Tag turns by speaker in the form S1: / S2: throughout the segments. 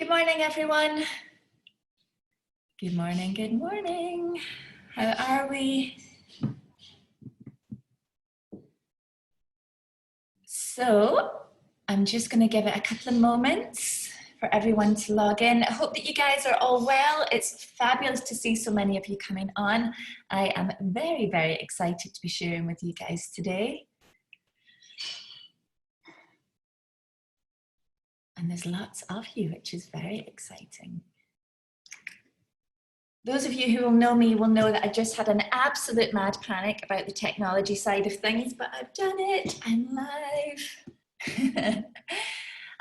S1: Good morning, everyone. Good morning, good morning. How are we? So I'm just going to give it a couple of moments for everyone to log in. I hope that you guys are all well. It's fabulous to see so many of you coming on. I am very, very excited to be sharing with you guys today. And there's lots of you, which is very exciting. Those of you who will know me will know that I just had an absolute mad panic about the technology side of things, but I've done it, I'm live.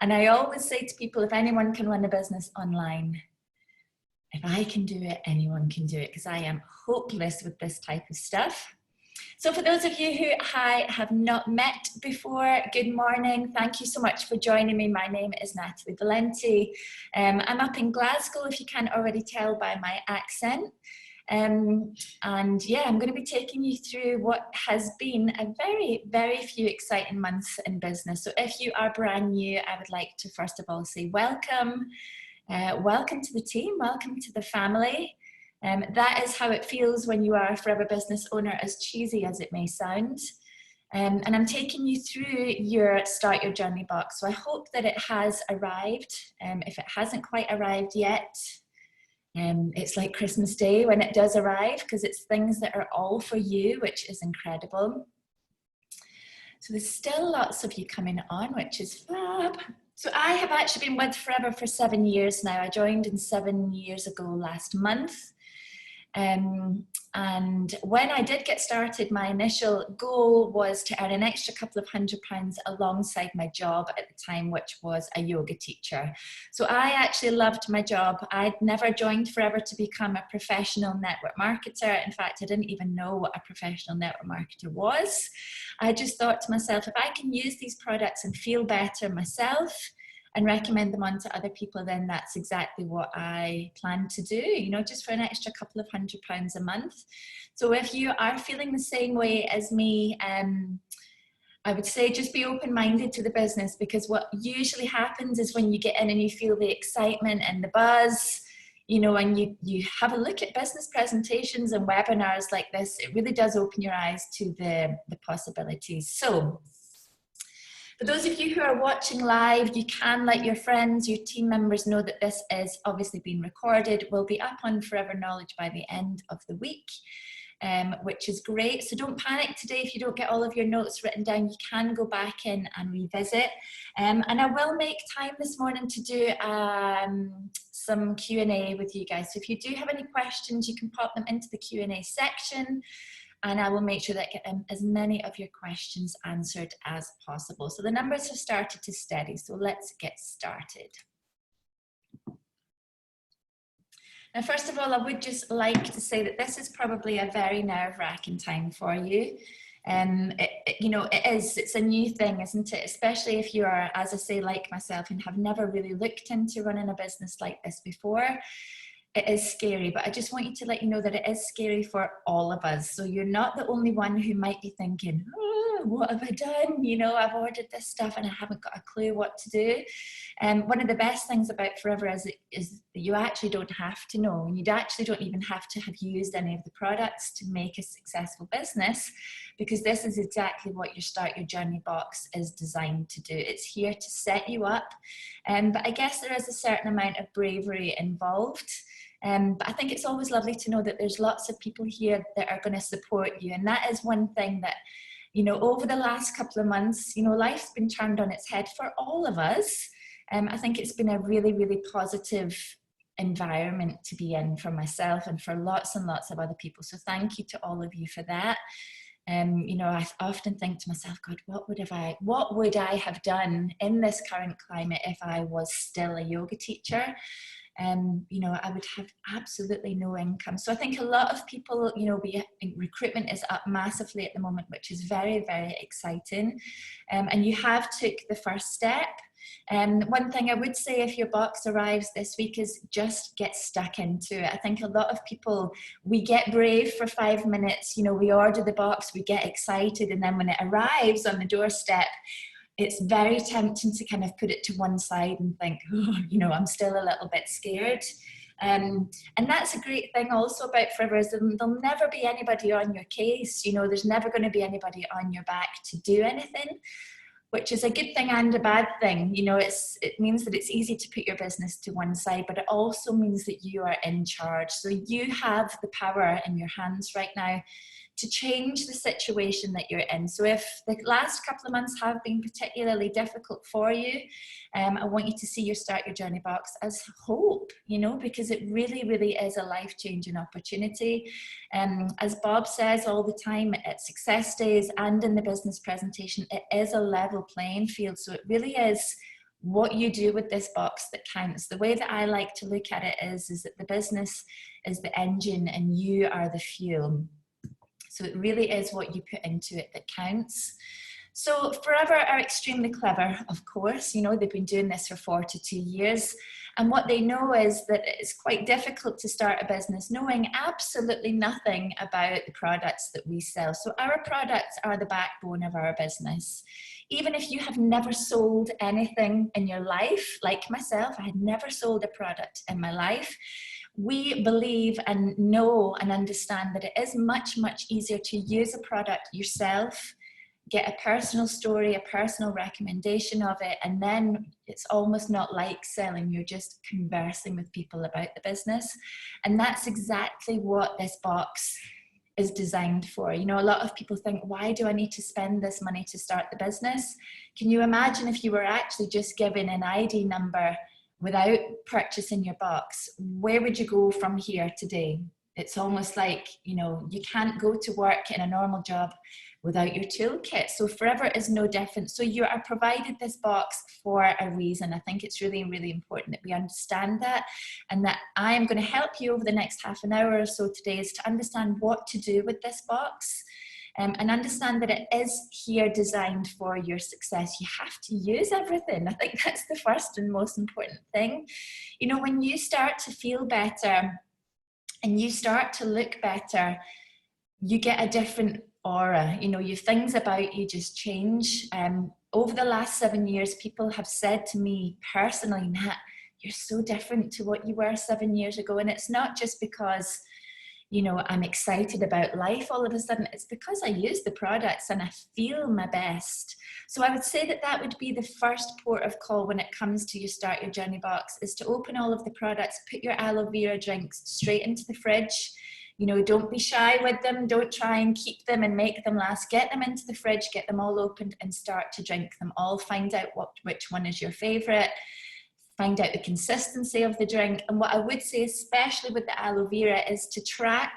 S1: And I always say to people, if anyone can run a business online, if I can do it, anyone can do it, because I am hopeless with this type of stuff. So for those of you who I have not met before, good morning. Thank you so much for joining me. My name is Natalie Valenti. I'm up in Glasgow, if you can't already tell by my accent. And yeah, I'm going to be taking you through what has been a very, very few exciting months in business. So if you are brand new, I would like to first of all say welcome. Welcome to the team, welcome to the family. That is how it feels when you are a forever business owner, as cheesy as it may sound. And I'm taking you through your Start Your Journey box. So I hope that it has arrived. If it hasn't quite arrived yet, it's like Christmas Day when it does arrive, because it's things that are all for you, which is incredible. So there's still lots of you coming on, which is fab. So I have actually been with Forever for 7 years now. I joined in 7 years ago last month. And when I did get started, my initial goal was to earn an extra couple of £100 alongside my job at the time, which was a yoga teacher. So I actually loved my job. I'd never joined Forever to become a professional network marketer. In fact, I didn't even know what a professional network marketer was. I just thought to myself, if I can use these products and feel better myself and recommend them on to other people, then that's exactly what I plan to do, you know, just for an extra couple of £100 a month. So if you are feeling the same way as me, I would say just be open-minded to the business, because what usually happens is when you get in and you feel the excitement and the buzz, you know, and you have a look at business presentations and webinars like this, it really does open your eyes to the possibilities. So for those of you who are watching live, you can let your friends, your team members know that this is obviously being recorded. Will be up on Forever Knowledge by the end of the week, which is great. So don't panic today if you don't get all of your notes written down. You can go back in and revisit. And I will make time this morning to do some Q&A with you guys. So if you do have any questions, you can pop them into the Q&A section, and I will make sure that I get as many of your questions answered as possible. So the numbers have started to steady, so let's get started. Now, first of all, I would just like to say that this is probably a very nerve-wracking time for you. You know, it's a new thing, isn't it? Especially if you are, as I say, like myself, and have never really looked into running a business like this before. It is scary, but I just want you to let you know that it is scary for all of us. So you're not the only one who might be thinking, oh, what have I done? You know, I've ordered this stuff and I haven't got a clue what to do. And one of the best things about Forever is that you actually don't have to know, and you actually don't even have to have used any of the products to make a successful business, because this is exactly what your Start Your Journey box is designed to do. It's here to set you up. But I guess there is a certain amount of bravery involved. But I think it's always lovely to know that there's lots of people here that are going to support you. And that is one thing that, you know, over the last couple of months, you know, life's been turned on its head for all of us. I think it's been a really, really positive environment to be in for myself and for lots and lots of other people. So thank you to all of you for that. You know, I often think to myself, God, what would I have done in this current climate if I was still a yoga teacher? You know, I would have absolutely no income. So I think a lot of people, you know, recruitment is up massively at the moment, which is very, very exciting. And you have took the first step. One thing I would say, if your box arrives this week, is just get stuck into it. I think a lot of people, we get brave for 5 minutes, you know, we order the box, we get excited, and then when it arrives on the doorstep, it's very tempting to kind of put it to one side and think, oh, you know, I'm still a little bit scared. And that's a great thing also about Forever, is there'll never be anybody on your case. You know, there's never going to be anybody on your back to do anything, which is a good thing and a bad thing. You know, it means that it's easy to put your business to one side, but it also means that you are in charge. So you have the power in your hands right now to change the situation that you're in. So if the last couple of months have been particularly difficult for you, I want you to see your Start Your Journey box as hope, you know, because it really, really is a life-changing opportunity. As Bob says all the time at success days and in the business presentation, it is a level playing field. So it really is what you do with this box that counts. The way that I like to look at it is that the business is the engine and you are the fuel. So it really is what you put into it that counts. So Forever are extremely clever, of course. You know, they've been doing this for 42 years. And what they know is that it's quite difficult to start a business knowing absolutely nothing about the products that we sell. So our products are the backbone of our business. Even if you have never sold anything in your life, like myself, I had never sold a product in my life. We believe and know and understand that it is much, much easier to use a product yourself, get a personal story, a personal recommendation of it, and then it's almost not like selling, you're just conversing with people about the business. And that's exactly what this box is designed for. You know, a lot of people think, why do I need to spend this money to start the business? Can you imagine if you were actually just given an ID number without purchasing your box? Where would you go from here today? It's almost like, you know, you can't go to work in a normal job without your toolkit. So Forever is no different. So you are provided this box for a reason. I think it's really, really important that we understand that, and that I am going to help you over the next half an hour or so today is to understand what to do with this box. And understand that it is here designed for your success. You have to use everything. I think that's the first and most important thing. You know, when you start to feel better and you start to look better, you get a different aura. You know, your things about you just change. Over the last 7 years, people have said to me personally, Nat, you're so different to what you were 7 years ago. And it's not just because, you know, I'm excited about life all of a sudden. It's because I use the products and I feel my best. So I would say that that would be the first port of call when it comes to your Start Your Journey box, is to open all of the products, put your aloe vera drinks straight into the fridge. You know, don't be shy with them. Don't try and keep them and make them last. Get them into the fridge, get them all opened and start to drink them all. Find out which one is your favorite. Find out the consistency of the drink. And what I would say, especially with the aloe vera, is to track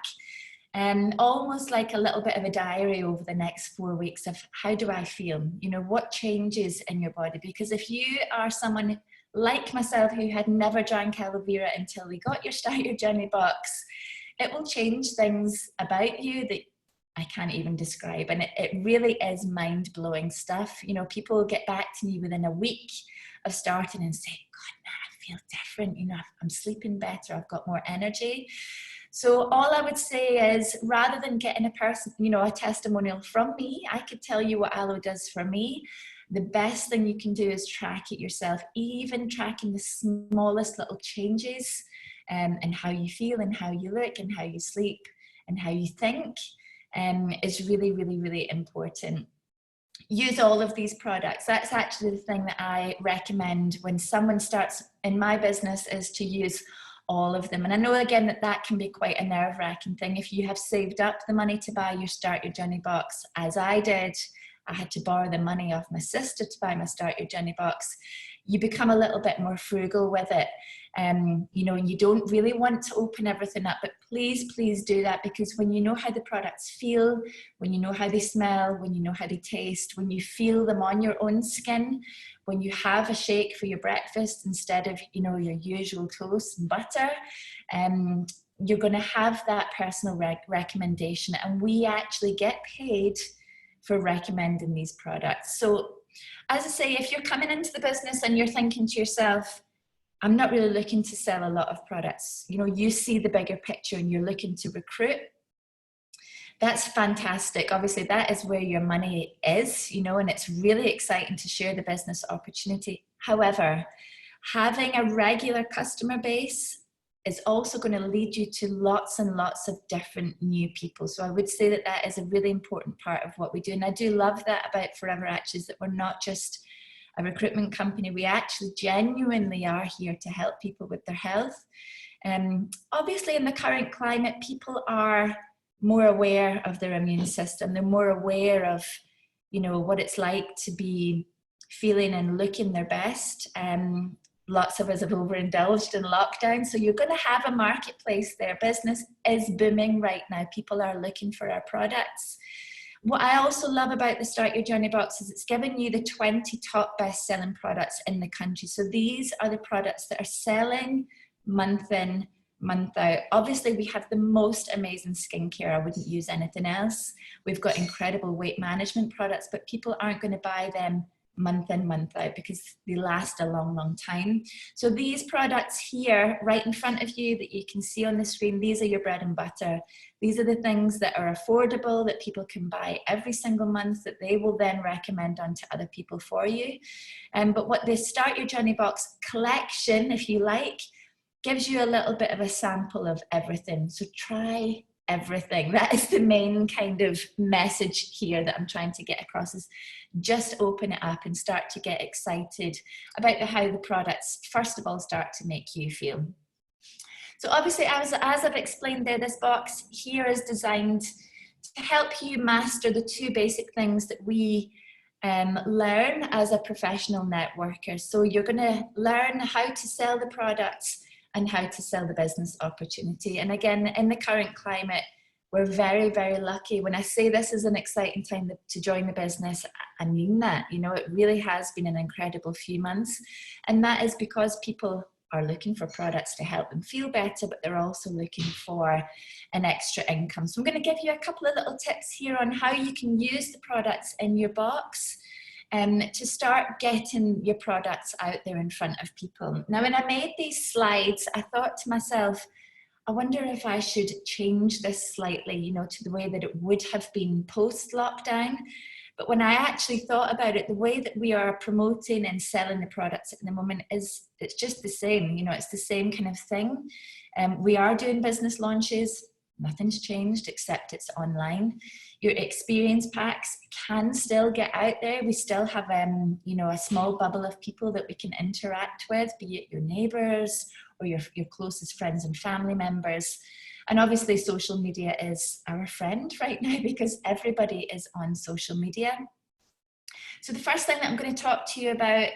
S1: almost like a little bit of a diary over the next 4 weeks of how do I feel? You know, what changes in your body? Because if you are someone like myself who had never drank aloe vera until we got your Start Your Journey box, it will change things about you that I can't even describe. And it really is mind-blowing stuff. You know, people get back to me within a week of starting and say, God, man, I feel different. You know, I'm sleeping better. I've got more energy. So all I would say is, rather than getting a person, you know, a testimonial from me, I could tell you what aloe does for me. The best thing you can do is track it yourself, even tracking the smallest little changes and how you feel and how you look and how you sleep and how you think is really, really, really important. Use all of these products. That's actually the thing that I recommend when someone starts in my business, is to use all of them. And I know again that that can be quite a nerve-wracking thing. If you have saved up the money to buy your Start Your Journey box, as I did, I had to borrow the money off my sister to buy my Start Your Journey box. You become a little bit more frugal with it. You know, and you don't really want to open everything up, but please, please do that, because when you know how the products feel, when you know how they smell, when you know how they taste, when you feel them on your own skin, when you have a shake for your breakfast instead of, you know, your usual toast and butter, you're going to have that personal recommendation, and we actually get paid for recommending these products. So as I say, if you're coming into the business and you're thinking to yourself, I'm not really looking to sell a lot of products, you know, you see the bigger picture and you're looking to recruit, That's fantastic. Obviously, that is where your money is, you know, and it's really exciting to share the business opportunity. However, having a regular customer base is also going to lead you to lots and lots of different new people. So I would say that that is a really important part of what we do. And I do love that about Forever Actions, that we're not just a recruitment company. We actually genuinely are here to help people with their health. Obviously, in the current climate, people are more aware of their immune system. They're more aware of, you know, what it's like to be feeling and looking their best. Lots of us have overindulged in lockdown, so you're going to have a marketplace there. Business is booming right now. People are looking for our products. What I also love about the Start Your Journey box is it's giving you the 20 top best-selling products in the country. So these are the products that are selling month in, month out. Obviously, we have the most amazing skincare. I wouldn't use anything else. We've got incredible weight management products, but people aren't going to buy them month in, month out, because they last a long, long time. So these products here, right in front of you, that you can see on the screen, these are your bread and butter. These are the things that are affordable, that people can buy every single month, that they will then recommend on to other people for you. But what the Start Your Journey box collection, if you like, gives you a little bit of a sample of everything. So try everything. That is the main kind of message here that I'm trying to get across, is just open it up and start to get excited about how the products, first of all, start to make you feel. So obviously, as I've explained there, this box here is designed to help you master the two basic things that we learn as a professional networker. So you're going to learn how to sell the products and how to sell the business opportunity. And again, in the current climate, we're very, very lucky. When I say this is an exciting time to join the business, I mean that. You know, it really has been an incredible few months. And that is because people are looking for products to help them feel better, but they're also looking for an extra income. So I'm going to give you a couple of little tips here on how you can use the products in your box to start getting your products out there in front of people. Now, when I made these slides, I thought to myself, I wonder if I should change this slightly, you know, to the way that it would have been post-lockdown. But when I actually thought about it, the way that we are promoting and selling the products at the moment it's just the same, you know, it's the same kind of thing. We are doing business launches. Nothing's changed except it's online. Your experience packs can still get out there. We still have, you know, a small bubble of people that we can interact with, be it your neighbours or your closest friends and family members. And obviously social media is our friend right now, because everybody is on social media. So the first thing that I'm going to talk to you about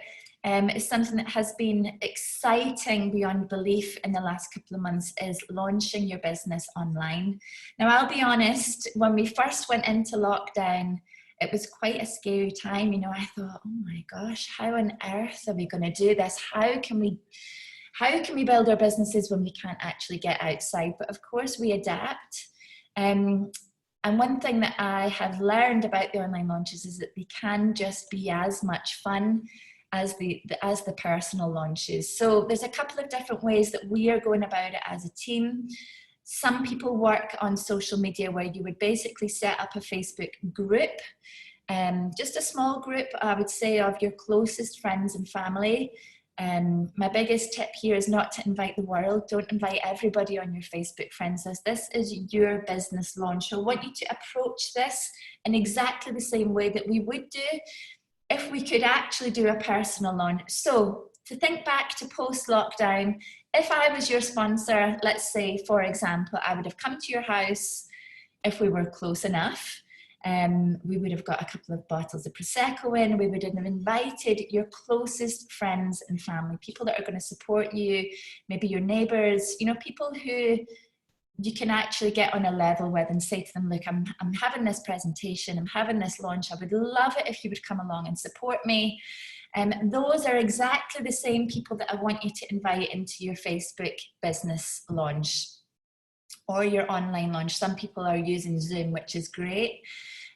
S1: is something that has been exciting beyond belief in the last couple of months, is launching your business online. Now, I'll be honest, when we first went into lockdown, it was quite a scary time. You know, I thought, oh my gosh, how on earth are we going to do this? How can we build our businesses when we can't actually get outside? But of course we adapt. And one thing that I have learned about the online launches is that they can just be as much fun as the personal launches. So there's a couple of different ways that we are going about it as a team. Some people work on social media where you would basically set up a Facebook group, just a small group, I would say, of your closest friends and family. My biggest tip here is not to invite the world. Don't invite everybody on your Facebook friends list. This is your business launch. So I want you to approach this in exactly the same way that we would do if we could actually do a personal launch. So to think back to post-lockdown, if I was your sponsor, let's say, for example, I would have come to your house if we were close enough. We would have got a couple of bottles of Prosecco in. We would have invited your closest friends and family, people that are going to support you, maybe your neighbors, you know, people who you can actually get on a level with and say to them, look, I'm having this presentation, I'm having this launch. I would love it if you would come along and support me. Those are exactly the same people that I want you to invite into your Facebook business launch or your online launch. Some people are using Zoom, which is great.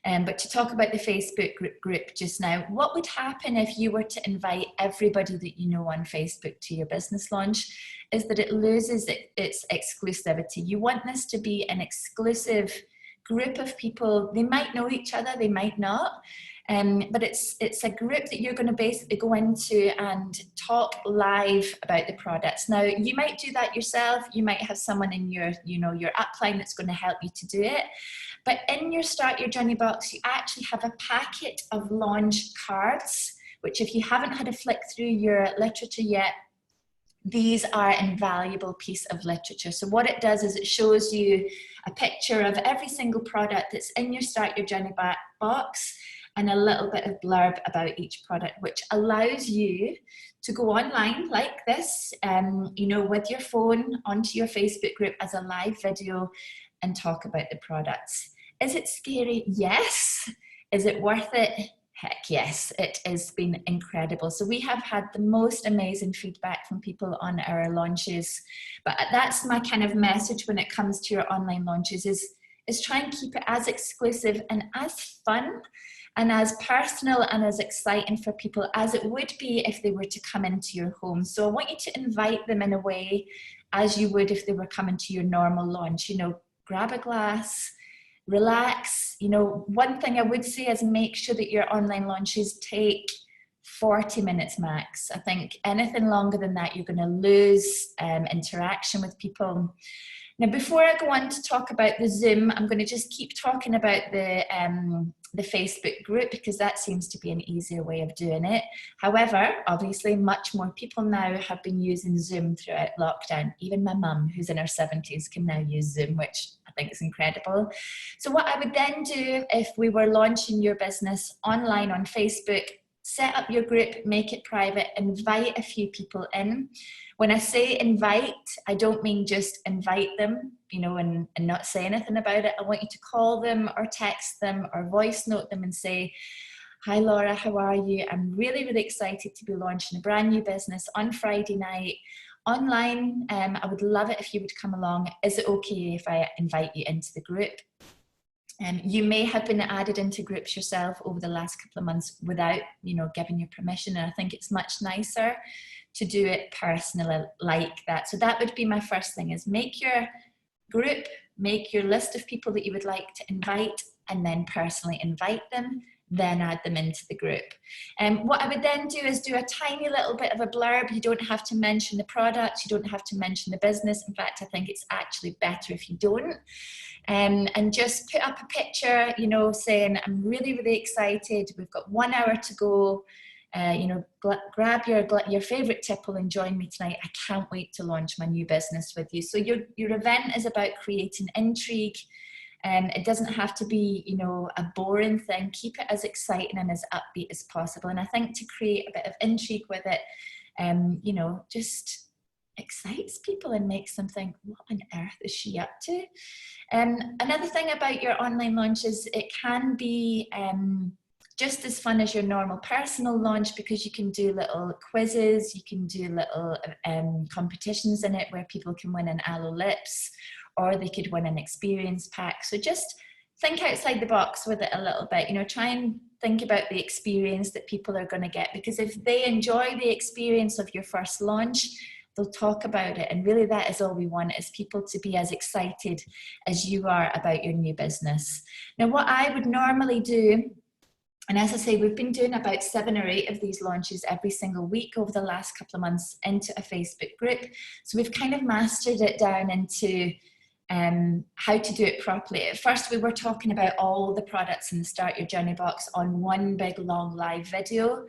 S1: But to talk about the Facebook group just now, what would happen if you were to invite everybody that you know on Facebook to your business launch is that it loses its exclusivity. You want this to be an exclusive group of people. They might know each other, they might not. But it's a group that you're going to basically go into and talk live about the products. Now, you might do that yourself. You might have someone in your, your upline that's going to help you to do it. But in your Start Your Journey box, you actually have a packet of launch cards, which if you haven't had a flick through your literature yet, these are an invaluable piece of literature. So what it does is it shows you a picture of every single product that's in your Start Your Journey box, and a little bit of blurb about each product, which allows you to go online like this, with your phone onto your Facebook group as a live video and talk about the products. Is it scary? Yes. Is it worth it? Heck yes, it has been incredible. So we have had the most amazing feedback from people on our launches, but that's my kind of message when it comes to your online launches is try and keep it as exclusive and as fun and as personal and as exciting for people as it would be if they were to come into your home. So I want you to invite them in a way as you would if they were coming to your normal launch. Grab a glass, relax. One thing I would say is make sure that your online launches take 40 minutes max. I think anything longer than that, you're going to lose interaction with people. Now, before I go on to talk about the Zoom, I'm going to just keep talking about the Facebook group, because that seems to be an easier way of doing it. However, obviously, much more people now have been using Zoom throughout lockdown. Even my mum, who's in her 70s, can now use Zoom, which I think is incredible. So what I would then do if we were launching your business online on Facebook, set up your group, make it private, invite a few people in. When I say invite, I don't mean just invite them, and not say anything about it. I want you to call them or text them or voice note them and say, "Hi Laura, how are you? I'm really, really excited to be launching a brand new business on Friday night online. I would love it if you would come along. Is it okay if I invite you into the group?" You may have been added into groups yourself over the last couple of months without, giving your permission. And I think it's much nicer to do it personally like that. So that would be my first thing, is make your group, make your list of people that you would like to invite, and then personally invite them, then add them into the group. What I would then do is do a tiny little bit of a blurb. You don't have to mention the product, you don't have to mention the business. In fact, I think it's actually better if you don't. And just put up a picture, saying, "I'm really, really excited. We've got 1 hour to go. Grab your favorite tipple and join me tonight. I can't wait to launch my new business with you." So your event is about creating intrigue. It doesn't have to be, a boring thing. Keep it as exciting and as upbeat as possible. And I think to create a bit of intrigue with it, just excites people and makes them think, what on earth is she up to? Another thing about your online launches, it can be just as fun as your normal personal launch, because you can do little quizzes, you can do little competitions in it where people can win an aloe lips, or they could win an experience pack. So just think outside the box with it a little bit, try and think about the experience that people are going to get, because if they enjoy the experience of your first launch, they'll talk about it. And really that is all we want, is people to be as excited as you are about your new business. Now, what I would normally do, and as I say, we've been doing about 7 or 8 of these launches every single week over the last couple of months into a Facebook group. So we've kind of mastered it down into how to do it properly. At first, we were talking about all the products in the Start Your Journey box on one big long live video.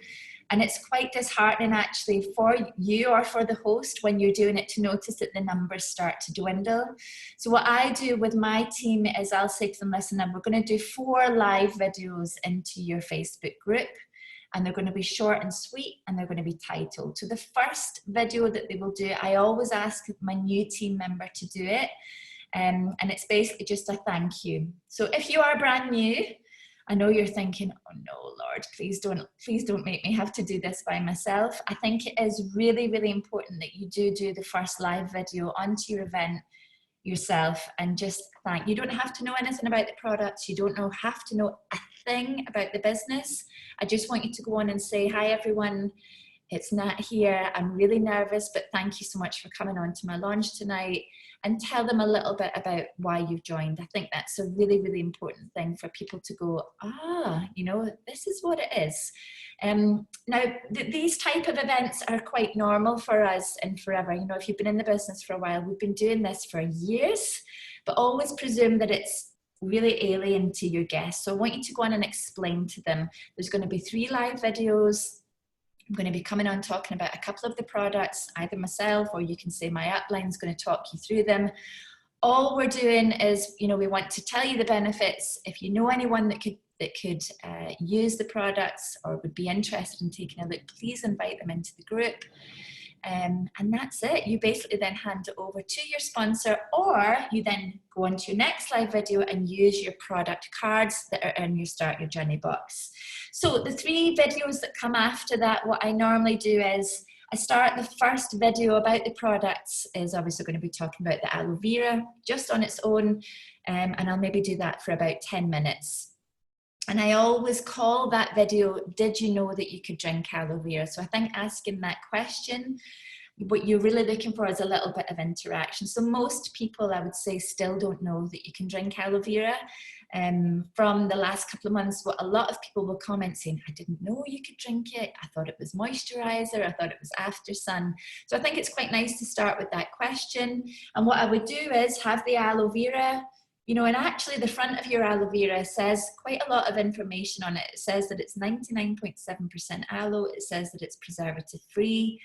S1: And it's quite disheartening actually for you or for the host when you're doing it to notice that the numbers start to dwindle. So what I do with my team is I'll say to them, "Listen, we're going to do 4 live videos into your Facebook group, and they're going to be short and sweet, and they're going to be titled." So the first video that they will do, I always ask my new team member to do it. And it's basically just a thank you. So if you are brand new, I know you're thinking, "Oh no, Lord, please don't make me have to do this by myself." I think it is really, really important that you do the first live video onto your event yourself and just thank. You don't have to know anything about the products. You don't have to know a thing about the business. I just want you to go on and say, "Hi everyone. it's Nat here. I'm really nervous, but thank you so much for coming on to my launch tonight, and tell them a little bit about why you've joined. I think that's a really, really important thing for people to go, you know, this is what it is. Now, these type of events are quite normal for us and forever. You know, if you've been in the business for a while, we've been doing this for years, but always presume that it's really alien to your guests. So I want you to go on and explain to them. There's going to be 3 live videos. I'm going to be coming on talking about a couple of the products, either myself or you can say my upline is going to talk you through them. All we're doing is, you know, we want to tell you the benefits. If you know anyone that could use the products or would be interested in taking a look, please invite them into the group. And that's it. You basically then hand it over to your sponsor, or you then go on to your next live video and use your product cards that are in your Start Your Journey box. So the 3 videos that come after that, what I normally do is I start the first video about the products is obviously going to be talking about the aloe vera just on its own, and I'll maybe do that for about 10 minutes. And I always call that video, did you know that you could drink aloe vera? So I think asking that question, what you're really looking for is a little bit of interaction. So most people, I would say, still don't know that you can drink aloe vera. From the last couple of months, what a lot of people will comment saying, I didn't know you could drink it. I thought it was moisturizer. I thought it was after sun. So I think it's quite nice to start with that question. And what I would do is have the aloe vera, you know, and actually the front of your aloe vera says quite a lot of information on it. It says that it's 99.7% aloe. It says that it's preservative free.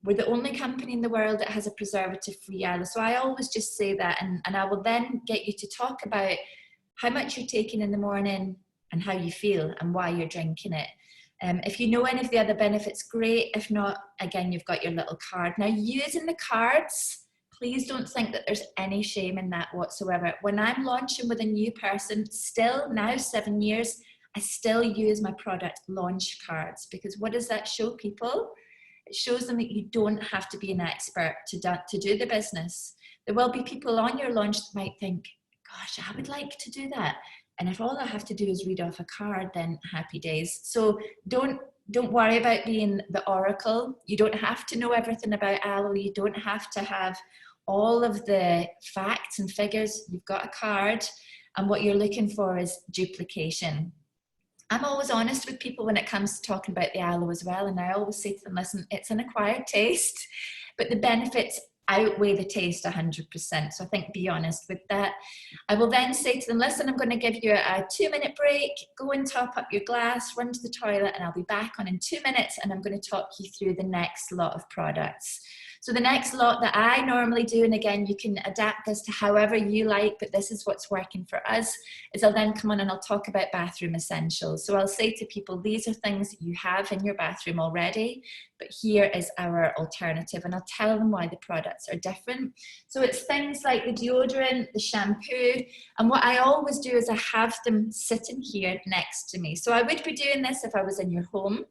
S1: We're the only company in the world that has a preservative free aloe. So I always just say that, and I will then get you to talk about how much you're taking in the morning and how you feel and why you're drinking it. If you know any of the other benefits, great. If not, again, you've got your little card. Now, using the cards, please don't think that there's any shame in that whatsoever. When I'm launching with a new person, still now 7 years, I still use my product launch cards, because what does that show people? It shows them that you don't have to be an expert to do the business. There will be people on your launch that might think, gosh, I would like to do that. And if all I have to do is read off a card, then happy days. So don't worry about being the oracle. You don't have to know everything about aloe. You don't have to have all of the facts and figures. You've got a card, and what you're looking for is duplication. I'm always honest with people when it comes to talking about the aloe as well, and I always say to them, listen, it's an acquired taste, but the benefits outweigh the taste 100%. So I think be honest with that. I will then say to them, listen, I'm going to give you a 2-minute break, go and top up your glass, run to the toilet, and I'll be back on in 2 minutes, and I'm going to talk you through the next lot of products. So the next lot that I normally do, and again, you can adapt this to however you like, but this is what's working for us, is I'll then come on and I'll talk about bathroom essentials. So I'll say to people, these are things that you have in your bathroom already, but here is our alternative. And I'll tell them why the products are different. So it's things like the deodorant, the shampoo, and what I always do is I have them sitting here next to me. So I would be doing this if I was in your home.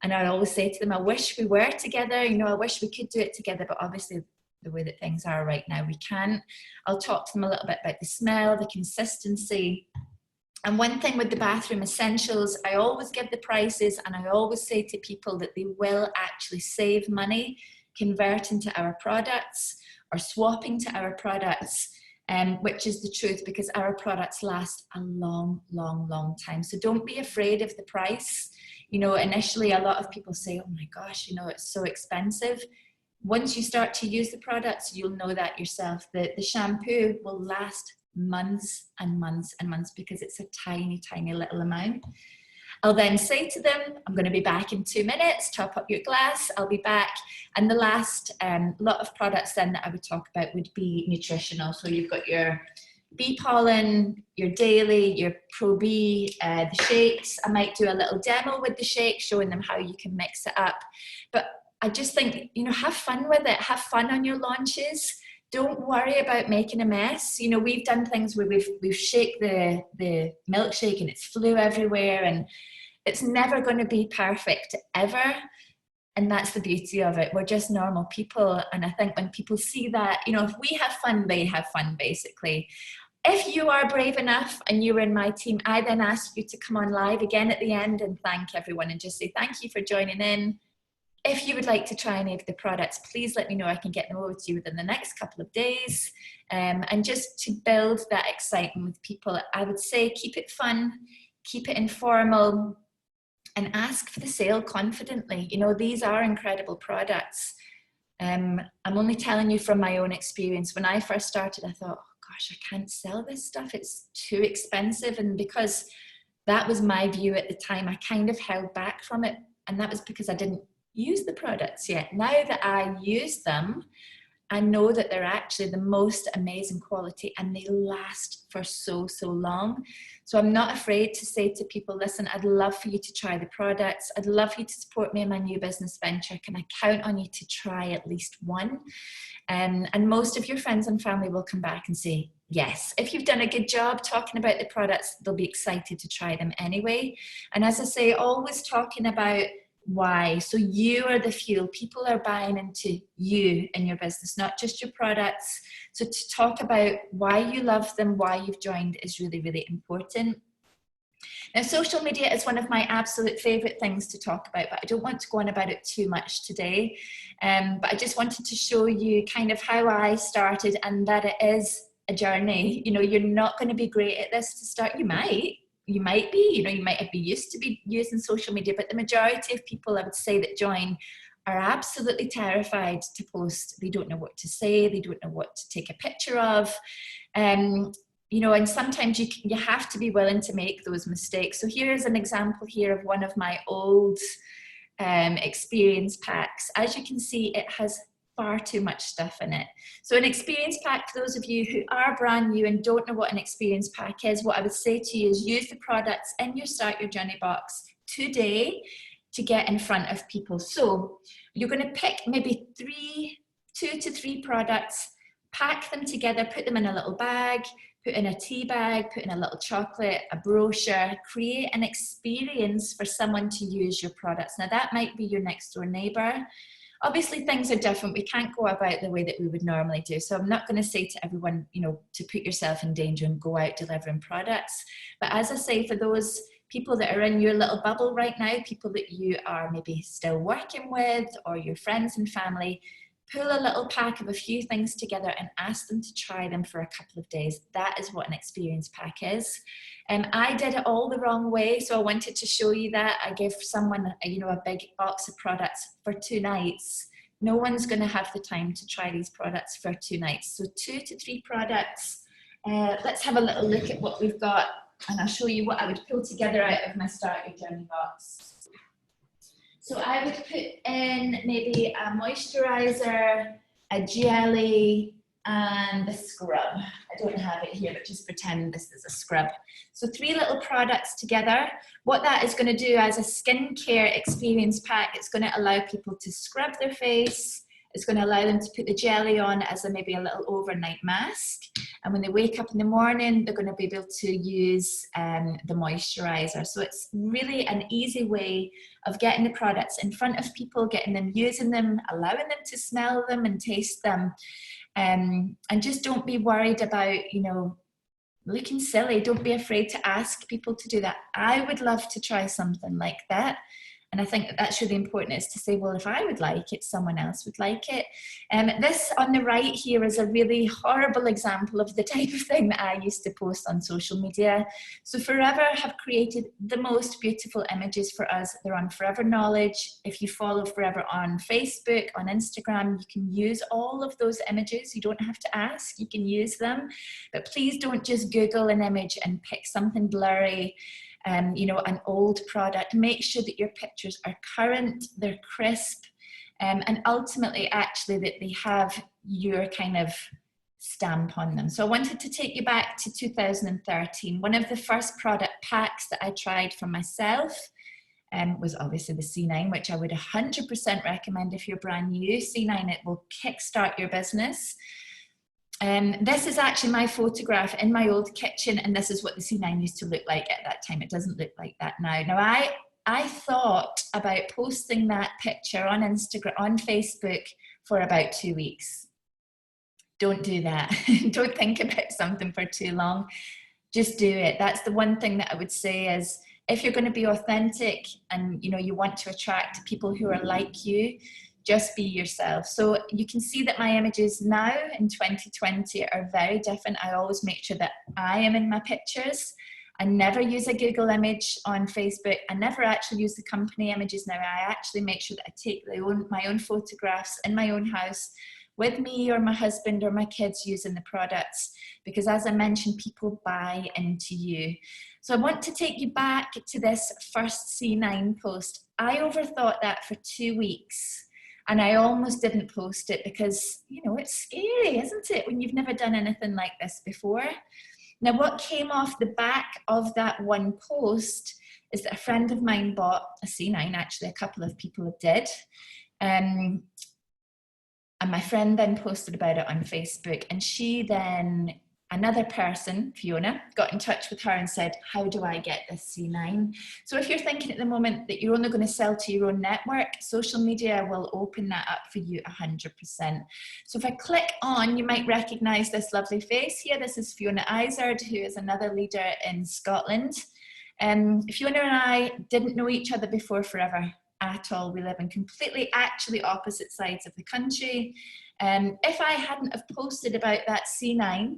S1: And I always say to them, I wish we were together, you know, I wish we could do it together, but obviously the way that things are right now, we can't. I'll talk to them a little bit about the smell, the consistency. And one thing with the bathroom essentials, I always give the prices, and I always say to people that they will actually save money converting to our products or swapping to our products, which is the truth, because our products last a long, long, long time. So don't be afraid of the price. You know, initially a lot of people say, oh my gosh, you know, it's so expensive. Once you start to use the products, you'll know that yourself. The shampoo will last months and months and months because it's a tiny, tiny little amount. I'll then say to them, I'm going to be back in 2 minutes, top up your glass, I'll be back. And the last lot of products then that I would talk about would be nutritional. So you've got your bee pollen, your daily, your Pro B, the shakes. I might do a little demo with the shakes, showing them how you can mix it up. But I just think, you know, have fun with it. Have fun on your launches. Don't worry about making a mess. You know, we've done things where we've shake the milkshake and it's flew everywhere, and it's never going to be perfect ever. And that's the beauty of it. We're just normal people. And I think when people see that, you know, if we have fun, they have fun, basically. If you are brave enough and you're in my team, I then ask you to come on live again at the end and thank everyone and just say thank you for joining in. if you would like to try any of the products, please let me know. I can get them over to you within the next couple of days. And just to build that excitement with people, I would say keep it fun, keep it informal, and ask for the sale confidently. You know, these are incredible products. I'm only telling you from my own experience. When I first started, I thought, oh gosh, I can't sell this stuff. It's too expensive. And because that was my view at the time, I kind of held back from it. And that was because I didn't use the products yet. Now that I use them, I know that they're actually the most amazing quality and they last for so long. So I'm not afraid to say to people, listen, I'd love for you to try the products. I'd love for you to support me in my new business venture. Can I count on you to try at least one? And most of your friends and family will come back and say, yes. If you've done a good job talking about the products, they'll be excited to try them anyway. And as I say, always talking about why. So you are the fuel. People are buying into you in your business, not just your products. So to talk about why you love them, why you've joined is really, really important. Now, social media is one of my absolute favorite things to talk about, but I don't want to go on about it too much today. But I just wanted to show you kind of how I started and that it is a journey. You know, you're not going to be great at this to start. You might be, you know, you might be used to be using social media, but the majority of people I would say that join are absolutely terrified to post. They don't know what to say. They don't know what to take a picture of. You know, and sometimes you have to be willing to make those mistakes. So here's an example here of one of my old experience packs. As you can see, it has far too much stuff in it. So an experience pack, for those of you who are brand new and don't know what an experience pack is, what I would say to you is use the products in your Start Your Journey box today to get in front of people. So you're going to pick maybe 2 to 3 products, pack them together, put them in a little bag, put in a tea bag, put in a little chocolate, a brochure, create an experience for someone to use your products. Now that might be your next door neighbor. Obviously things are different. We can't go about the way that we would normally do. So I'm not going to say to everyone, you know, to put yourself in danger and go out delivering products. But as I say, for those people that are in your little bubble right now, people that you are maybe still working with or your friends and family, pull a little pack of a few things together and ask them to try them for a couple of days. That is what an experience pack is. I did it all the wrong way, so I wanted to show you that. I gave someone, you know, a big box of products for 2 nights. No one's going to have the time to try these products for 2 nights. So 2 to 3 products. Let's have a little look at what we've got, and I'll show you what I would pull together out of my Start Your Journey box. So I would put in maybe a moisturizer, a jelly, and a scrub. I don't have it here, but just pretend this is a scrub. So 3 little products together. What that is going to do as a skincare experience pack, it's going to allow people to scrub their face. It's going to allow them to put the jelly on as maybe a little overnight mask. And when they wake up in the morning, they're going to be able to use the moisturizer. So it's really an easy way of getting the products in front of people, getting them using them, allowing them to smell them and taste them. And just don't be worried about, you know, looking silly. Don't be afraid to ask people to do that. I would love to try something like that. And I think that's really important, is to say, well, if I would like it, someone else would like it. This on the right here is a really horrible example of the type of thing that I used to post on social media. So Forever have created the most beautiful images for us. They're on Forever Knowledge. If you follow Forever on Facebook, on Instagram, you can use all of those images. You don't have to ask, you can use them. But please don't just Google an image and pick something blurry. You know, an old product. Make sure that your pictures are current, they're crisp, and ultimately actually that they have your kind of stamp on them. So I wanted to take you back to 2013. One of the first product packs that I tried for myself was obviously the C9, which I would 100% recommend if you're brand new. C9, it will kickstart your business. This is actually my photograph in my old kitchen, and this is what the C9 used to look like at that time. It doesn't look like that now. Now, I thought about posting that picture on Instagram, on Facebook for about 2 weeks. Don't do that. Don't think about something for too long. Just do it. That's the one thing that I would say is, if you're going to be authentic and you want to attract people who are like you, just be yourself. So you can see that my images now in 2020 are very different. I always make sure that I am in my pictures. I never use a Google image on Facebook. I never actually use the company images now. I actually make sure that I take my own photographs in my own house with me or my husband or my kids using the products, because as I mentioned, people buy into you. So I want to take you back to this first C9 post. I overthought that for 2 weeks. And I almost didn't post it because, it's scary, isn't it, when you've never done anything like this before? Now, what came off the back of that one post is that a friend of mine bought a C9, actually a couple of people did. And my friend then posted about it on Facebook, and another person, Fiona, got in touch with her and said, how do I get this C9? So if you're thinking at the moment that you're only going to sell to your own network, social media will open that up for you 100%. So if I click on, you might recognize this lovely face here. This is Fiona Izard, who is another leader in Scotland. Fiona and I didn't know each other before forever at all. We live in completely actually opposite sides of the country. If I hadn't have posted about that C9,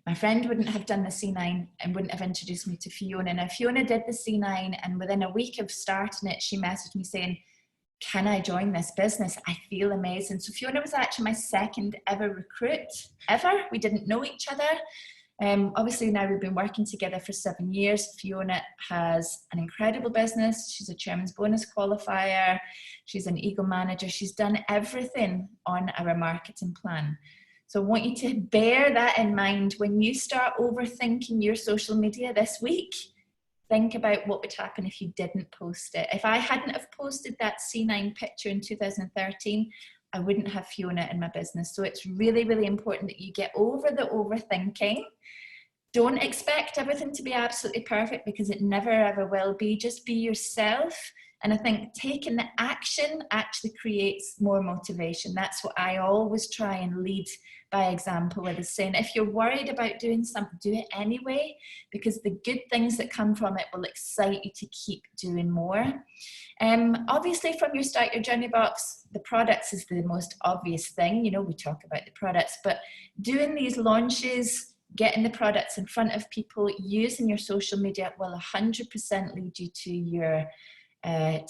S1: my friend wouldn't have done the C9 and wouldn't have introduced me to Fiona. Now, Fiona did the C9, and within a week of starting it, she messaged me saying, can I join this business? I feel amazing. So Fiona was actually my second ever recruit, ever. We didn't know each other. Obviously now we've been working together for 7 years. Fiona has an incredible business. She's a chairman's bonus qualifier. She's an ego manager. She's done everything on our marketing plan. So I want you to bear that in mind when you start overthinking your social media this week. Think about what would happen if you didn't post it. If I hadn't have posted that C9 picture in 2013, I wouldn't have Fiona in my business. So it's really, really important that you get over the overthinking. Don't expect everything to be absolutely perfect, because it never ever will be. Just be yourself. And I think taking the action actually creates more motivation. That's what I always try and lead by example with, is saying, if you're worried about doing something, do it anyway, because the good things that come from it will excite you to keep doing more. Obviously from your Start Your Journey box, the products is the most obvious thing. We talk about the products, but doing these launches, getting the products in front of people, using your social media will 100% lead you to your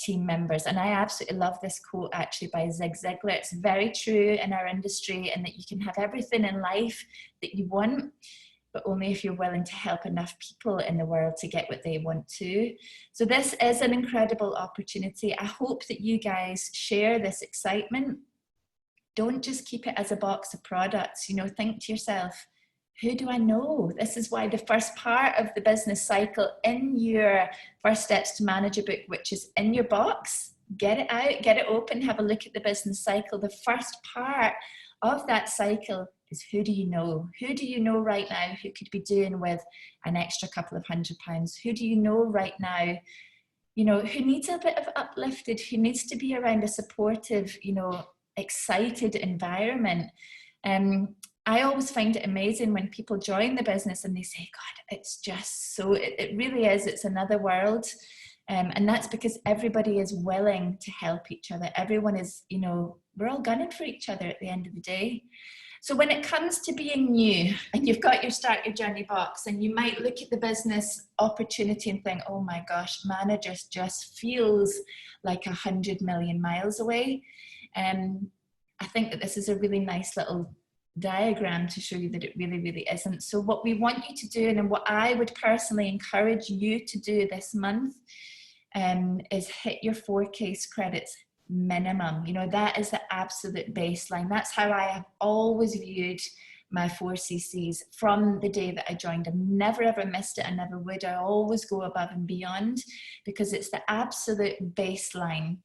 S1: team members. And I absolutely love this quote actually by Zig Ziglar. It's very true in our industry, and that you can have everything in life that you want, but only if you're willing to help enough people in the world to get what they want to. So this is an incredible opportunity. I hope that you guys share this excitement. Don't just keep it as a box of products. Think to yourself, who do I know? This is why the first part of the business cycle in your First Steps to Manager book, which is in your box, get it out, get it open, have a look at the business cycle. The first part of that cycle is, who do you know? Who do you know right now who could be doing with an extra couple of £100? Who do you know right now, who needs a bit of uplifted, who needs to be around a supportive, excited environment? I always find it amazing when people join the business and they say, God, it's just so, it really is, it's another world. And that's because everybody is willing to help each other. Everyone is, we're all gunning for each other at the end of the day. So when it comes to being new and you've got your Start Your Journey box, and you might look at the business opportunity and think, oh my gosh, managers just feels like 100 million miles away. I think that this is a really nice little diagram to show you that it really, really isn't. So what we want you to do, and what I would personally encourage you to do this month, is hit your 4 case credits minimum. That is the absolute baseline. That's how I have always viewed my 4 CCs from the day that I joined. I've never ever missed it. I never would. I always go above and beyond, because it's the absolute baseline.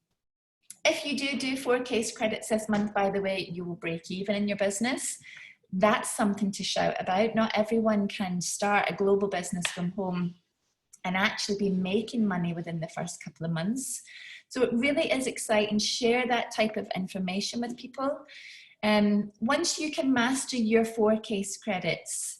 S1: If you do 4 case credits this month, by the way, you will break even in your business. That's something to shout about. Not everyone can start a global business from home and actually be making money within the first couple of months. So it really is exciting. Share that type of information with people. Once you can master your 4 case credits,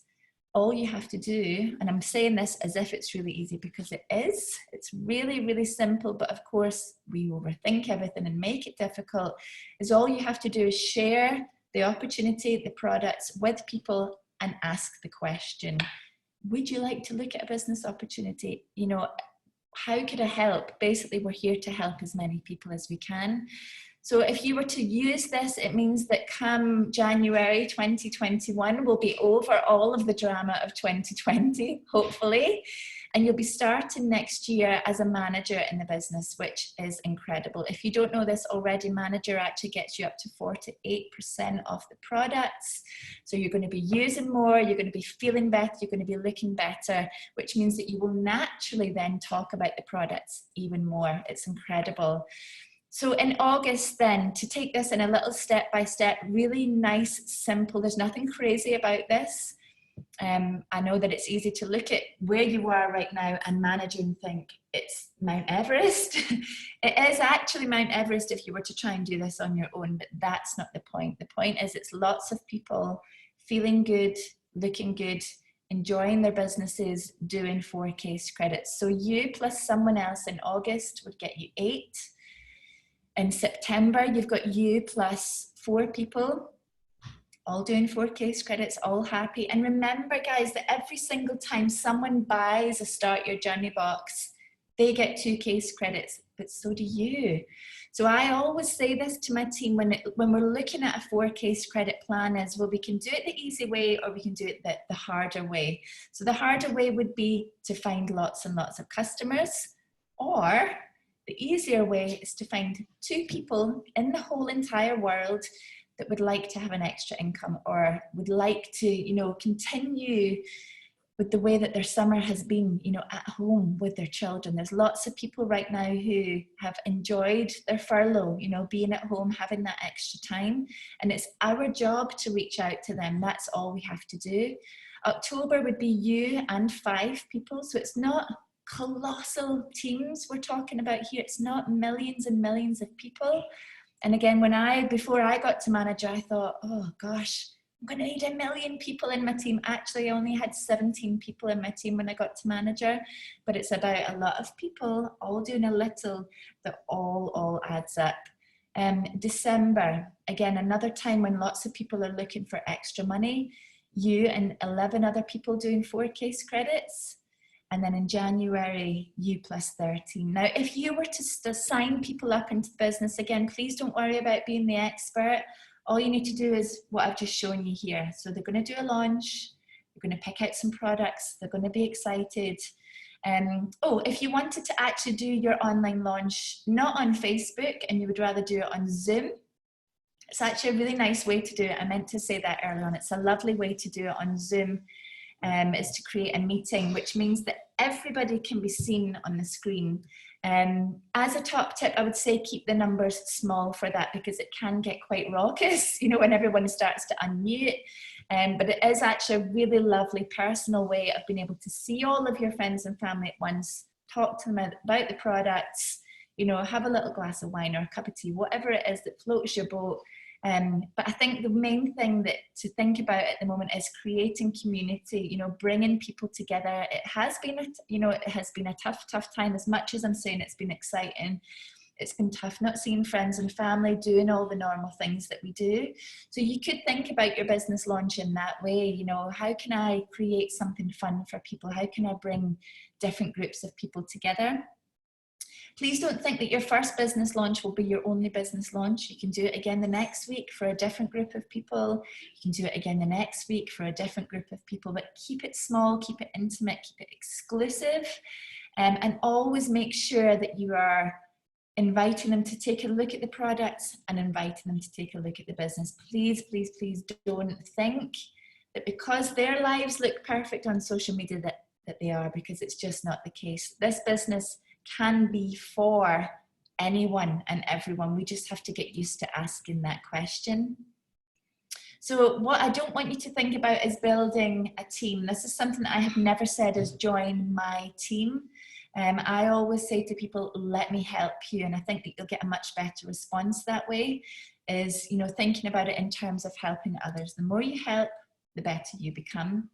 S1: all you have to do, and I'm saying this as if it's really easy because it is, it's really, really simple, but of course we overthink everything and make it difficult, is all you have to do is share the opportunity, the products with people and ask the question, would you like to look at a business opportunity? You know, how could I help? Basically, we're here to help as many people as we can. So if you were to use this, it means that come January 2021, we'll be over all of the drama of 2020, hopefully. And you'll be starting next year as a manager in the business, which is incredible. If you don't know this already, manager actually gets you up to 48% off the products. So you're going to be using more, you're going to be feeling better, you're going to be looking better, which means that you will naturally then talk about the products even more. It's incredible. So in August then, to take this in a little step-by-step, really nice, simple, there's nothing crazy about this. I know that it's easy to look at where you are right now and manage and think it's Mount Everest. It is actually Mount Everest if you were to try and do this on your own, but that's not the point. The point is it's lots of people feeling good, looking good, enjoying their businesses, doing 4 case credits. So you plus someone else in August would get you 8. In September, you've got you plus 4 people, all doing 4 case credits, all happy. And remember, guys, that every single time someone buys a Start Your Journey box, they get 2 case credits, but so do you. So I always say this to my team when we're looking at a 4 case credit plan is, well, we can do it the easy way or we can do it the harder way. So the harder way would be to find lots and lots of customers, or the easier way is to find 2 people in the whole entire world that would like to have an extra income or would like to, you know, continue with the way that their summer has been, you know, at home with their children. There's lots of people right now who have enjoyed their furlough, you know, being at home, having that extra time. And it's our job to reach out to them. That's all we have to do. October would be you and 5 people. So it's not colossal teams we're talking about here. It's not millions and millions of people. And again, before I got to manager, I thought, oh gosh, I'm going to need 1 million people in my team. Actually, I only had 17 people in my team when I got to manager, but it's about a lot of people all doing a little that all adds up. December, again, another time when lots of people are looking for extra money, you and 11 other people doing 4 case credits. And then in January, you plus 13. Now, if you were to sign people up into the business, again, please don't worry about being the expert. All you need to do is what I've just shown you here. So they're going to do a launch, they're going to pick out some products, they're going to be excited. If you wanted to actually do your online launch, not on Facebook, and you would rather do it on Zoom, it's actually a really nice way to do it. I meant to say that earlier on. It's a lovely way to do it on Zoom. Is to create a meeting, which means that everybody can be seen on the screen. As a top tip, I would say keep the numbers small for that because it can get quite raucous, you know, when everyone starts to unmute. But it is actually a really lovely personal way of being able to see all of your friends and family at once, talk to them about the products, you know, have a little glass of wine or a cup of tea, whatever it is that floats your boat. But I think the main thing that to think about at the moment is creating community, you know, bringing people together. It has been, it has been a tough time. As much as I'm saying it's been exciting, it's been tough not seeing friends and family, doing all the normal things that we do. So you could think about your business launch in that way. You know, how can I create something fun for people? How can I bring different groups of people together? Please don't think that your first business launch will be your only business launch. You can do it again the next week for a different group of people. You can do it again the next week for a different group of people, but keep it small, keep it intimate, keep it exclusive, and always make sure that you are inviting them to take a look at the products and inviting them to take a look at the business. Please, please, please don't think that because their lives look perfect on social media that they are, because it's just not the case. This business can be for anyone and everyone. We just have to get used to asking that question. So what I don't want you to think about is building a team. This is something I have never said is join my team. I always say to people, let me help you. And I think that you'll get a much better response that way, is, you know, thinking about it in terms of helping others. The more you help, the better you become.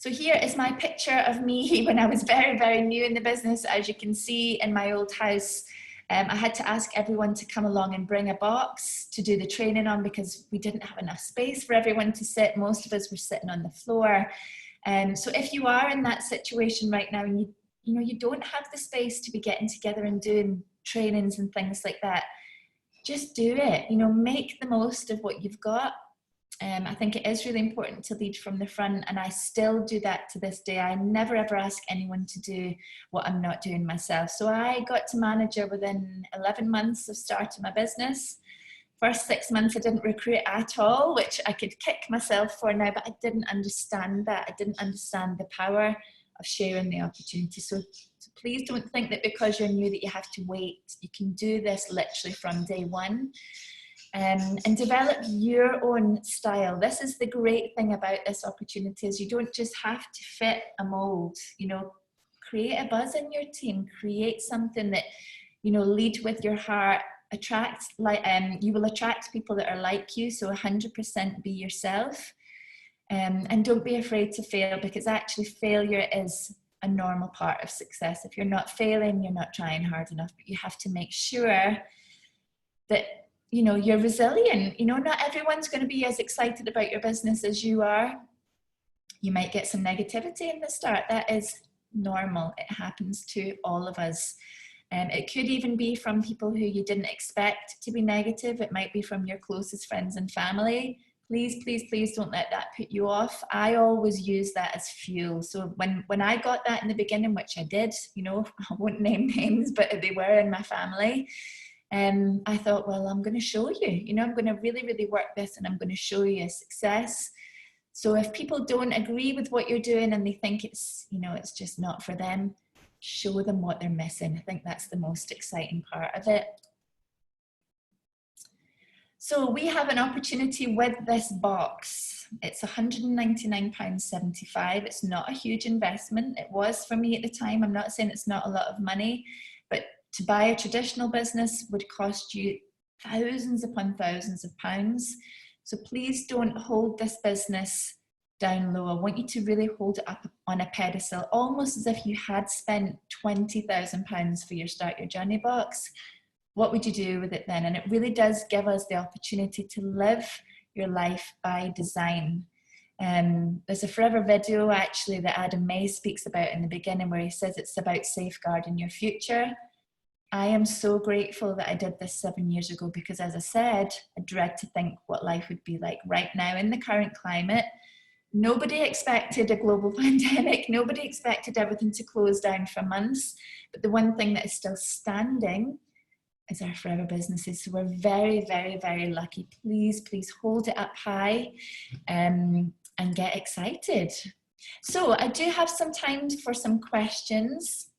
S1: So here is my picture of me when I was very, very new in the business. As you can see in my old house, I had to ask everyone to come along and bring a box to do the training on because we didn't have enough space for everyone to sit. Most of us were sitting on the floor. So if you are in that situation right now and you don't have the space to be getting together and doing trainings and things like that, just do it. Make the most of what you've got. I think it is really important to lead from the front, and I still do that to this day. I never ever ask anyone to do what I'm not doing myself. So I got to manager within 11 months of starting my business. First 6 months I didn't recruit at all, which I could kick myself for now, but I didn't understand that. I didn't understand the power of sharing the opportunity. So please don't think that because you're new that you have to wait. You can do this literally from day one. And develop your own style. This is the great thing about this opportunity, is you don't just have to fit a mold. Create a buzz in your team, create something that, lead with your heart, you will attract people that are like you. So 100% be yourself, and don't be afraid to fail, because actually failure is a normal part of success. If you're not failing, you're not trying hard enough. But you have to make sure that you're resilient. Not everyone's going to be as excited about your business as you are. You might get some negativity in the start. That is normal. It happens to all of us. It could even be from people who you didn't expect to be negative. It might be from your closest friends and family. Please, please, please don't let that put you off. I always use that as fuel. So when I got that in the beginning, which I did, I won't name names, but they were in my family. I thought, well, I'm going to show you, I'm going to really, really work this, and I'm going to show you a success. So if people don't agree with what you're doing and they think it's, it's just not for them, show them what they're missing. I think that's the most exciting part of it. So we have an opportunity with this box. It's £199.75. It's not a huge investment. It was for me at the time. I'm not saying it's not a lot of money, but to buy a traditional business would cost you thousands upon thousands of pounds. So please don't hold this business down low. I want you to really hold it up on a pedestal, almost as if you had spent £20,000 for your Start Your Journey box. What would you do with it then? And it really does give us the opportunity to live your life by design. There's a forever video actually that Adam May speaks about in the beginning, where he says it's about safeguarding your future. I am so grateful that I did this 7 years ago, because as I said, I dread to think what life would be like right now in the current climate. Nobody expected a global pandemic. Nobody expected everything to close down for months. But the one thing that is still standing is our forever businesses. So we're very, very, very lucky. Please, please hold it up high, and get excited. So I do have some time for some questions.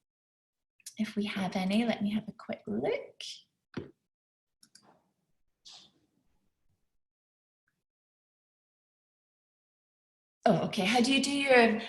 S1: If we have any, let me have a quick look. Oh, okay. How do you do your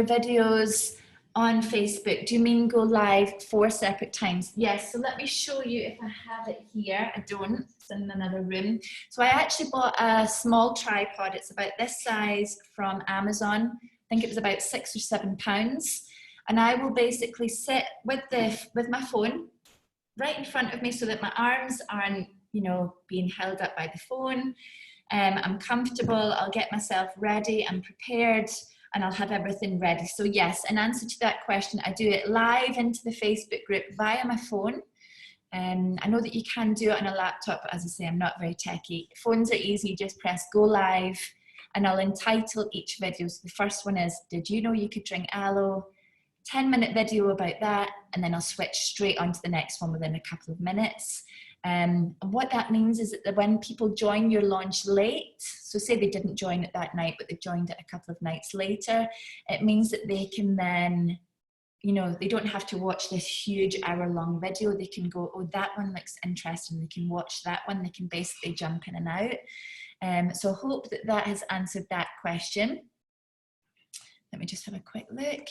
S1: videos on Facebook? Do you mean go live 4 separate times? Yes. So let me show you if I have it here. I don't. It's in another room. So I actually bought a small tripod. It's about this size from Amazon. I think it was about £6 or £7. And I will basically sit with my phone right in front of me so that my arms aren't, being held up by the phone. I'm comfortable, I'll get myself ready and prepared, and I'll have everything ready. So yes, in answer to that question, I do it live into the Facebook group via my phone. I know that you can do it on a laptop, but as I say, I'm not very techy. Phones are easy, just press go live, and I'll entitle each video. So the first one is, did you know you could drink aloe? 10-minute video about that, and then I'll switch straight on to the next one within a couple of minutes. And what that means is that when people join your launch late, so say they didn't join it that night, but they joined it a couple of nights later, it means that they can then, they don't have to watch this huge hour-long video. They can go, oh, that one looks interesting. They can watch that one. They can basically jump in and out. So I hope that that has answered that question. Let me just have a quick look.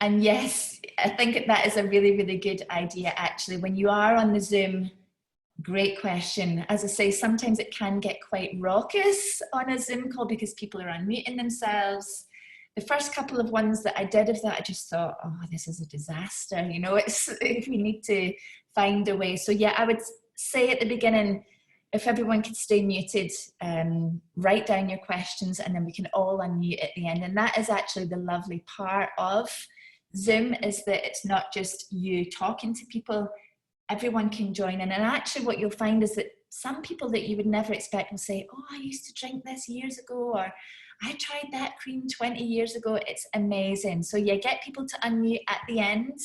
S1: And yes, I think that is a really, really good idea, actually. When you are on the Zoom, Great question. As I say, sometimes it can get quite raucous on a Zoom call because people are unmuting themselves. The first couple of ones that I did of that, I just thought, oh, this is a disaster. You know, we need to find a way. So yeah, I would say at the beginning, if everyone could stay muted, write down your questions, and then we can all unmute at the end. And that is actually the lovely part of Zoom, is that it's not just you talking to people, everyone can join in. And actually what you'll find is that some people that you would never expect will say, oh, I used to drink this years ago, or I tried that cream 20 years ago. It's amazing. So yeah, get people to unmute at the end.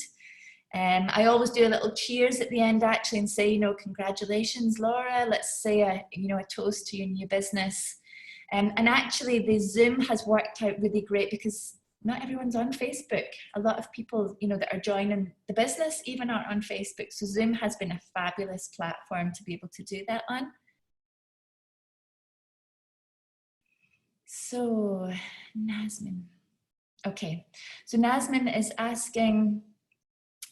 S1: I always do a little cheers at the end actually and say, you know, congratulations, Laura. Let's say a toast to your new business. And actually the Zoom has worked out really great because not everyone's on Facebook. A lot of people, you know, that are joining the business even aren't on Facebook. So Zoom has been a fabulous platform to be able to do that on. So Nasmin. Okay, so Nasmin is asking,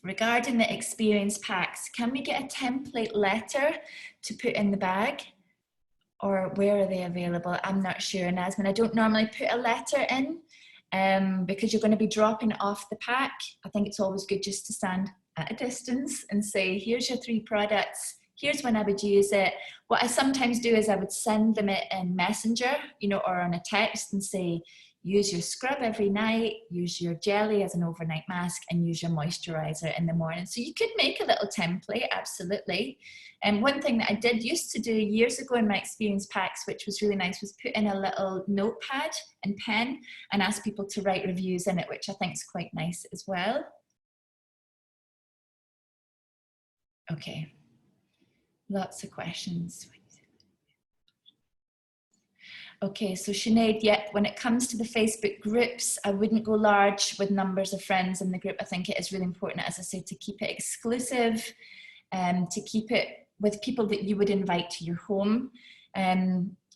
S1: regarding the experience packs, can we get a template letter to put in the bag? Or where are they available? I'm not sure, Nasmin. I don't normally put a letter in because you're going to be dropping off the pack. I think it's always good just to stand at a distance and say, here's your 3 products. Here's when I would use it. What I sometimes do is I would send them it in Messenger, you know, or on a text and say, use your scrub every night, use your jelly as an overnight mask, and use your moisturizer in the morning. So you could make a little template, absolutely. And one thing that I did used to do years ago in my experience packs, which was really nice, was put in a little notepad and pen and ask people to write reviews in it, which I think is quite nice as well. Okay, lots of questions. Okay, so Sinead, yep, when it comes to the Facebook groups, I wouldn't go large with numbers of friends in the group. I think it is really important, as I say, to keep it exclusive and to keep it with people that you would invite to your home.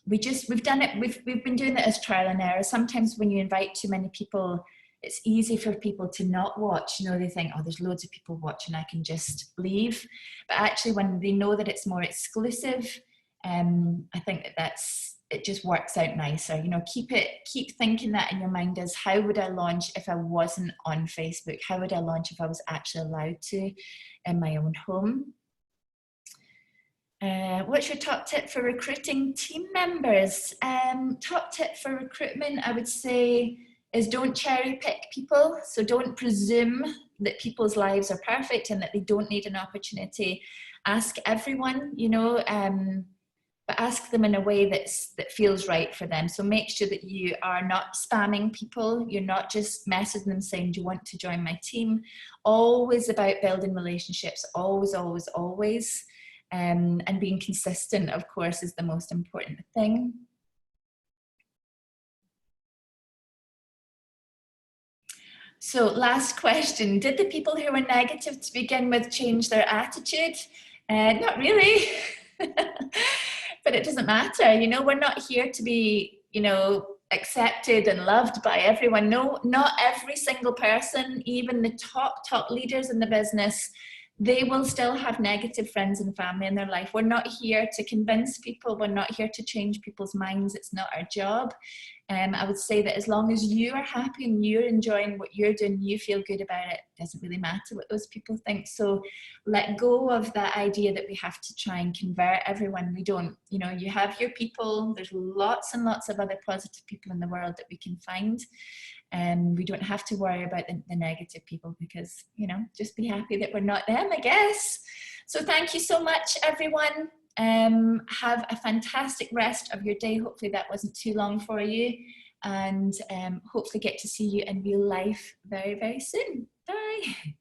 S1: We've done it, we've been doing it as trial and error. Sometimes when you invite too many people, it's easy for people to not watch. You know, they think, oh, there's loads of people watching, I can just leave. But actually when they know that it's more exclusive, I think it just works out nicer. You know, keep thinking that in your mind as, how would I launch if I wasn't on Facebook? How would I launch if I was actually allowed to in my own home? What's your top tip for recruiting team members? Top tip for recruitment, I would say, is don't cherry pick people. So don't presume that people's lives are perfect and that they don't need an opportunity. Ask everyone, you know, but ask them in a way that feels right for them. So make sure that you are not spamming people. You're not just messaging them saying, do you want to join my team? Always about building relationships, always, always, always. And being consistent, of course, is the most important thing. So last question, did the people who were negative to begin with change their attitude? Not really. But it doesn't matter, you know, we're not here to be, you know, accepted and loved by everyone. No, not every single person, even the top leaders in the business, they will still have negative friends and family in their life. We're not here to convince people. We're not here to change people's minds. It's not our job. I would say that as long as you are happy and you're enjoying what you're doing, you feel good about it, it doesn't really matter what those people think. So let go of that idea that we have to try and convert everyone. We don't, you know, you have your people. There's lots and lots of other positive people in the world that we can find. And we don't have to worry about the negative people, because, you know, just be happy that we're not them, I guess. So thank you so much, everyone. Have a fantastic rest of your day. Hopefully that wasn't too long for you, and hopefully get to see you in real life very, very soon. Bye.